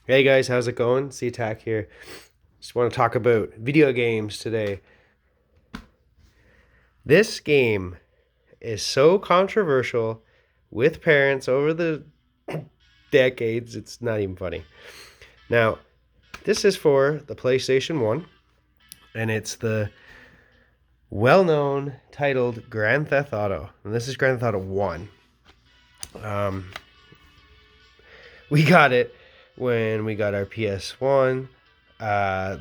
Hey guys, how's it going? C-Tac here. Just want to talk about video games today. This game is so controversial with parents over the decades, it's not even funny. Now, this is for the PlayStation 1, and it's the well-known titled Grand Theft Auto. And this is Grand Theft Auto 1. Um, we got it when we got our PS1.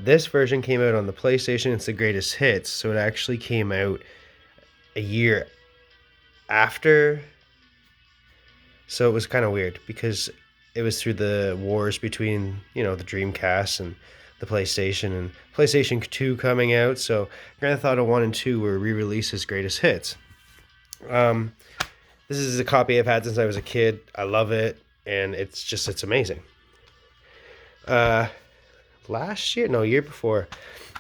This version came out on the PlayStation. It's the greatest hits, so it actually came out a year after. So it was kind of weird because it was through the wars between, the Dreamcast and the PlayStation, and PlayStation 2 coming out. So Grand Theft Auto 1 and 2 were re-released as greatest hits. Um, this is a copy I've had since I was a kid. I love it, and it's amazing. Uh, Last year, no, year before,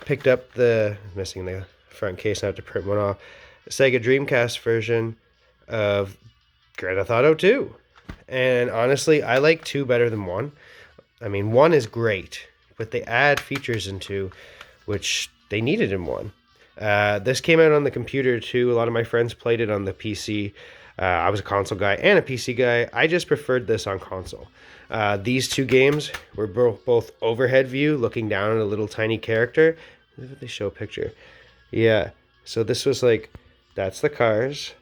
picked up missing the front case. I have to print one off. The Sega Dreamcast version of Grand Theft Auto 2. And honestly, I like 2 better than 1. I mean, 1 is great, but they add features in 2, which they needed in 1. This came out on the computer too. A lot of my friends played it on the PC. I was a console guy and a PC guy. I just preferred this on console. These 2 games were both overhead view, looking down at a little tiny character. Did they show a picture? Yeah. So this was like, that's the cars.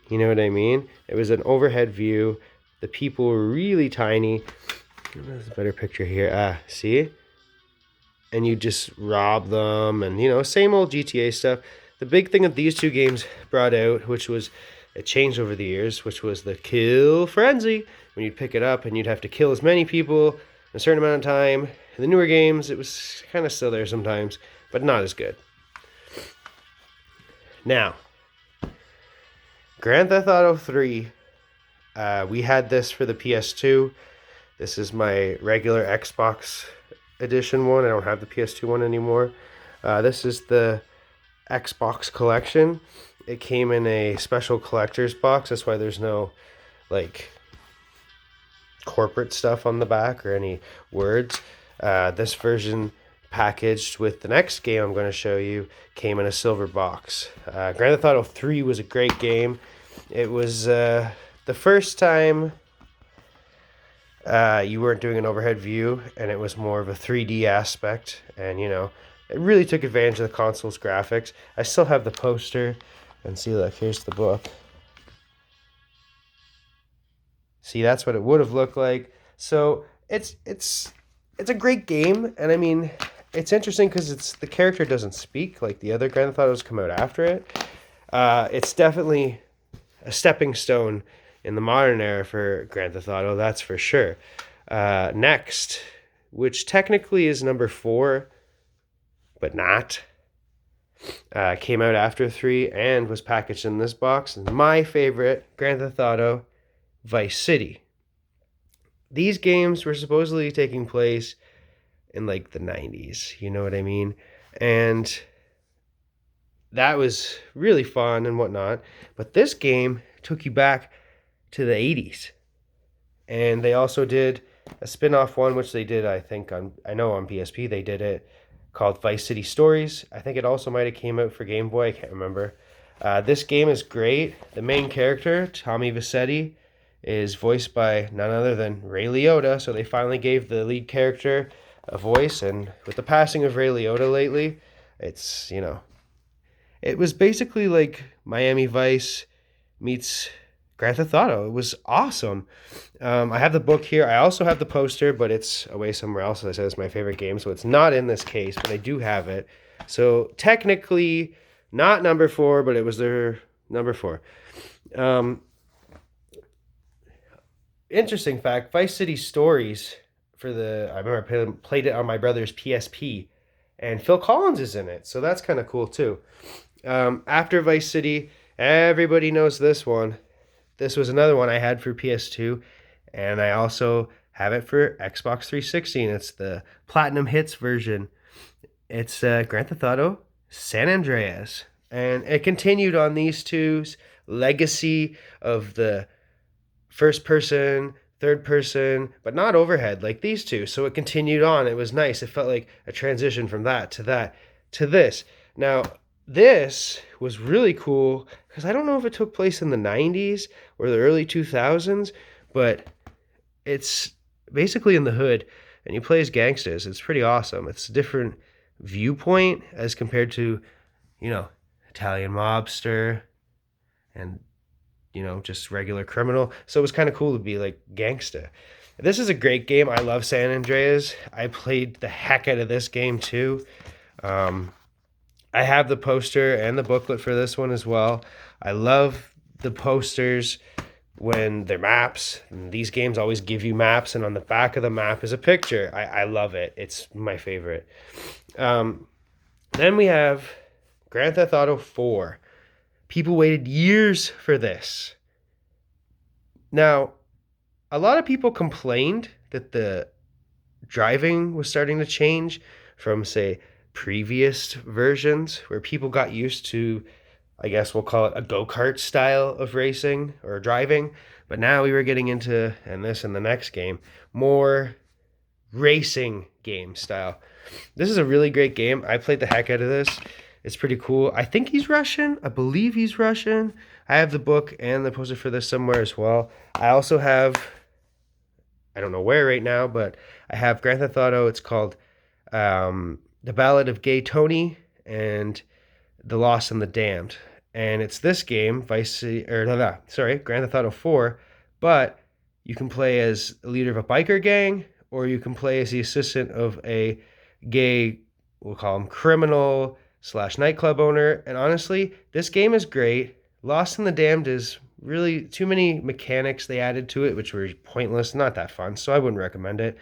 You know what I mean? It was an overhead view. The people were really tiny. There's a better picture here. See? And you just rob them, and same old GTA stuff. The big thing that these 2 games brought out, which was it changed over the years, which was the kill frenzy. When you'd pick it up and you'd have to kill as many people in a certain amount of time. In the newer games, it was kind of still there sometimes, but not as good. Now, Grand Theft Auto 3, we had this for the PS2. This is my regular Xbox edition one. I don't have the PS2 one anymore. This is the Xbox collection. It came in a special collector's box. That's why there's no, corporate stuff on the back or any words. This version, packaged with the next game I'm going to show you, came in a silver box. Grand Theft Auto 3 was a great game. It was the first time you weren't doing an overhead view, and it was more of a 3D aspect, and it really took advantage of the console's graphics. I still have the poster, and see, look, here's the book. See, that's what it would have looked like. So it's a great game, and I mean, it's interesting because the character doesn't speak like the other Grand Theft Autos come out after it. It's definitely a stepping stone in the modern era for Grand Theft Auto, that's for sure. Next, which technically is number 4, but not, came out after 3 and was packaged in this box. My favorite, Grand Theft Auto Vice City. These games were supposedly taking place in the 90s, you know what I mean? And that was really fun and whatnot. But this game took you back to the 80s. And they also did a spin-off one, which they did, I think, on PSP they did it, called Vice City Stories. I think it also might have came out for Game Boy, I can't remember. This game is great. The main character, Tommy Vercetti, is voiced by none other than Ray Liotta. So they finally gave the lead character a voice, and with the passing of Ray Liotta lately, it's, it was basically like Miami Vice meets Grand Theft Auto. It was awesome. I have the book here. I also have the poster, but it's away somewhere else. As I said, it's my favorite game, so it's not in this case, but I do have it. So technically, not number 4, but it was their number 4. Interesting fact, Vice City Stories, I remember I played it on my brother's PSP, and Phil Collins is in it, so that's kind of cool too. After Vice City, everybody knows this one. This was another one I had for PS2, and I also have it for Xbox 360, and it's the Platinum Hits version. It's Grand Theft Auto San Andreas, and it continued on these two's legacy of the first person third person, but not overhead like these two. So it continued on. It was nice. It felt like a transition from that to this. Now, this was really cool because I don't know if it took place in the 90s or the early 2000s, but it's basically in the hood and you play as gangsters. It's pretty awesome. It's a different viewpoint as compared to, Italian mobster and, just regular criminal. So it was kind of cool to be like gangsta. This is a great game. I love San Andreas. I played the heck out of this game too. I have the poster and the booklet for this one as well. I love the posters when they're maps. And these games always give you maps, and on the back of the map is a picture. I love it. It's my favorite. Then we have Grand Theft Auto 4. People waited years for this. Now, a lot of people complained that the driving was starting to change from, say, previous versions where people got used to, I guess we'll call it a go-kart style of racing or driving. But now we were getting into, and this in the next game, more racing game style. This is a really great game. I played the heck out of this. It's pretty cool. I think he's Russian. I believe he's Russian. I have the book and the poster for this somewhere as well. I also have, I don't know where right now, but I have Grand Theft Auto. It's called The Ballad of Gay Tony and The Lost and the Damned. And it's this game, Grand Theft Auto 4, but you can play as a leader of a biker gang, or you can play as the assistant of a gay, we'll call him criminal / nightclub owner. And honestly, this game is great. Lost and the Damned is really too many mechanics they added to it, which were pointless, not that fun, so I wouldn't recommend it.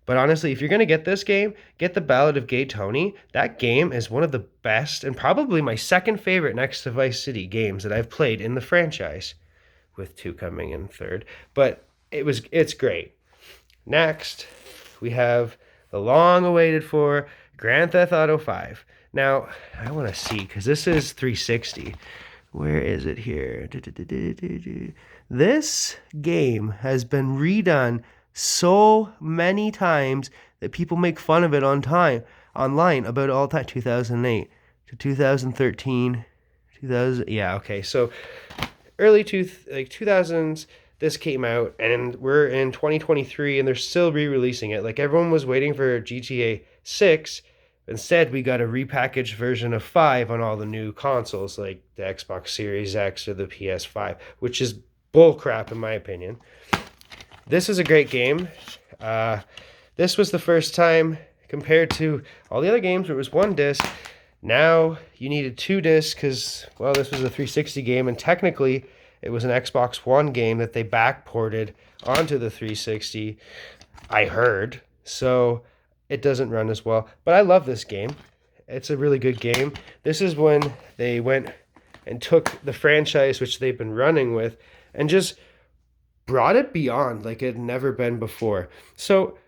But honestly, if you're going to get this game, get the Ballad of Gay Tony. That game is one of the best and probably my second favorite next to Vice City games that I've played in the franchise, with 2 coming in third. But it's great. Next, we have the long-awaited for Grand Theft Auto 5. Now, I want to see, because this is 360. Where is it here? This game has been redone so many times that people make fun of it online about all time. 2008 to 2013, 2000. Yeah, okay. So early 2000s, this came out, and we're in 2023, and they're still re-releasing it. Like, everyone was waiting for GTA 6. Instead, we got a repackaged version of 5 on all the new consoles, like the Xbox Series X or the PS5, which is bullcrap in my opinion. This is a great game. This was the first time, compared to all the other games, where it was 1 disc. Now you needed 2 discs because, well, this was a 360 game, and technically it was an Xbox One game that they backported onto the 360, I heard. So it doesn't run as well. But I love this game. It's a really good game. This is when they went and took the franchise, which they've been running with, and just brought it beyond like it had never been before. So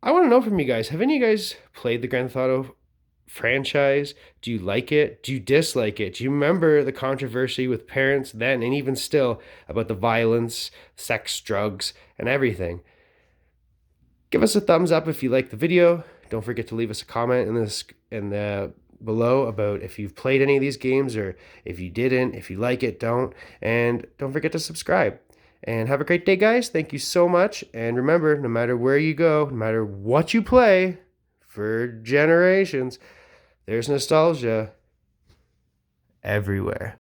I want to know from you guys, have any of you guys played the Grand Theft Auto franchise? Do you like it? Do you dislike it? Do you remember the controversy with parents then and even still about the violence, sex, drugs, and everything? Give us a thumbs up if you like the video. Don't forget to leave us a comment below about if you've played any of these games, or if you didn't, if you like it, don't. And don't forget to subscribe. And have a great day, guys. Thank you so much. And remember, no matter where you go, no matter what you play, for generations, there's nostalgia everywhere.